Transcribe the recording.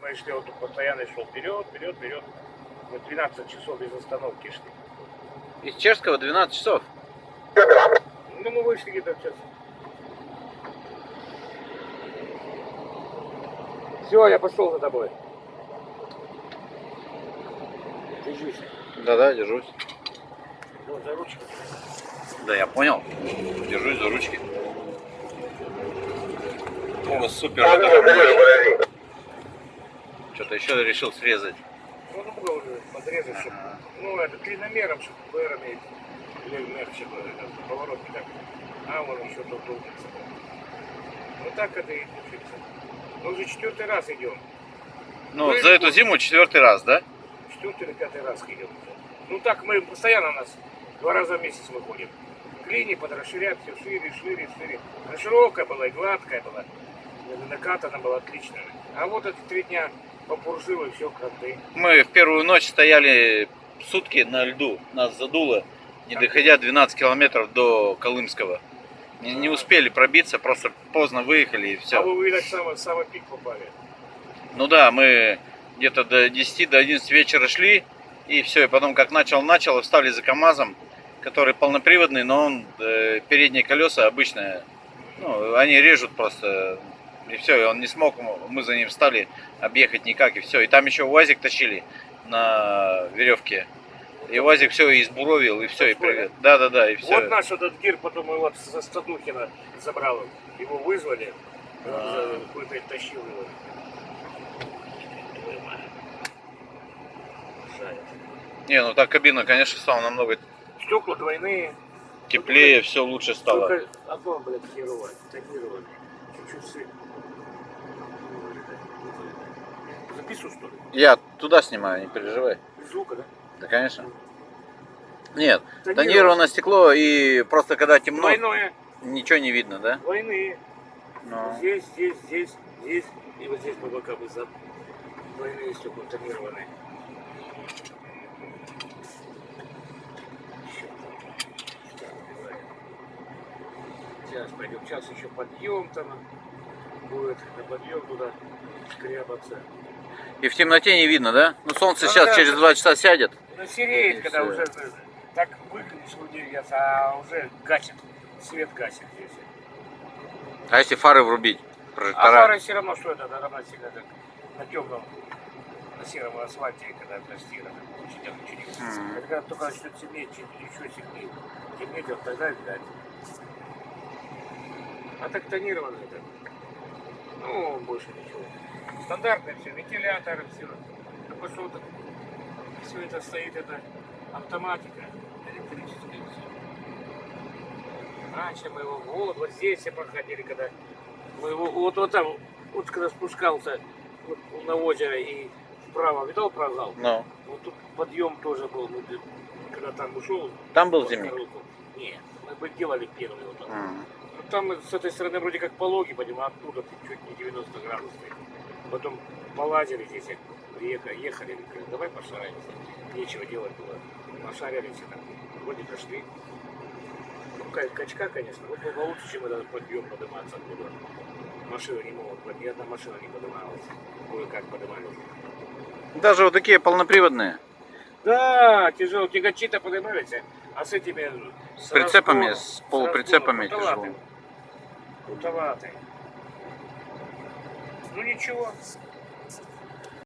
Мы шли, вот постоянно шел вперед, вперед, вперед. Мы 12 часов без остановки шли. Из Чешского 12 часов? Ну, мы вышли где-то сейчас. Все, я пошел за тобой. Держись. Да-да, держусь. Вот за ручку. Да, я понял. Держусь за ручки. О, супер. Что-то еще решил срезать. Ну, много уже подрезать, чтобы... Ну, это длинномером, чтобы БР иметь. Или мягче, поворот не так. А, вон еще тут долбится. Ну, так это и держится. Мы уже 4-й раз идем. Ну, за эту зиму 4-й раз, да? 4-й или 5-й раз идем. Ну, так мы постоянно у нас 2 раза в месяц выходим. Клини подрасширять все шире, шире, шире. Она широкая была и гладкая была. Накатана была отличная. А вот эти 3 дня попуржило и все кранты. Мы в первую ночь стояли сутки на льду. Нас задуло, не доходя 12 километров до Колымского. Не успели пробиться, просто поздно выехали и все. А вы, видать, самый пик попали. Ну да, мы где-то до 10, до 11 вечера шли. И все, и потом как начало, встали за КамАЗом, который полноприводный, но он передние колеса обычные, ну, они режут просто. И все, и он не смог, мы за ним встали, объехать никак, и все. И там еще УАЗик тащили на веревке. И УАЗик все избуровил, и все, и привет. Да, и все. Вот наш этот гир, потом его со Стадухина забрал. Его вызвали, какой-то тащил его. Не, ну так кабина, конечно, стала намного Стекла двойные. теплее, все лучше стало. Только одно, блядь, херово, тонировано. Чуть-чуть сыр. Записываю, что ли? Я туда снимаю, не переживай. Без звука, да? Да, конечно. Нет, тонированное стекло, и просто когда темно, двойное. ничего не видно, да? Двойные. Но... Здесь, и вот здесь по бокам за двойные стекла тонированные. Сейчас пойдем, сейчас еще подъем там будет, на подъем туда скрябаться. И в темноте не видно, да? Ну солнце Да, сейчас да, через 2 часа сядет. Ну сереет, И когда все. уже так выглядишь в деревья, а уже гасит, свет гасит здесь. А если фары врубить? А Прожектора? фары все равно, что это равносильно так, на темном, на сером асфальте, когда пластина, очень. Когда только начнет темнеть, еще сильнее, темнеть, вот тогда видать. А так тонированное, да? Ну, больше ничего. Стандартное все, вентиляторы, все. Только что вот все это стоит, это автоматика электрическая. Раньше мы его вот здесь все проходили, когда мы его вот там, вот когда спускался вот, на озеро и вправо, видал провал? Ну. Вот тут подъем тоже был, мы, когда там ушел. Там был зимник? Нет, мы бы делали первый вот так. Там с этой стороны вроде как пологи, понимаешь, оттуда чуть не 90 градусов. Потом полазили здесь, ехали, говорю, давай пошараемся. Нечего делать было. Пошарились и там, вроде дошли. Ну, качка, конечно, вот было лучше, чем этот подъем подниматься оттуда. Машины не могут, ни одна машина не поднималась. Кое-как поднимались. Даже вот такие полноприводные? Да, тяжело, тягачи-то поднимались, а с этими... С прицепами, с полуприцепами тяжело. Крутоватый. Ну ничего.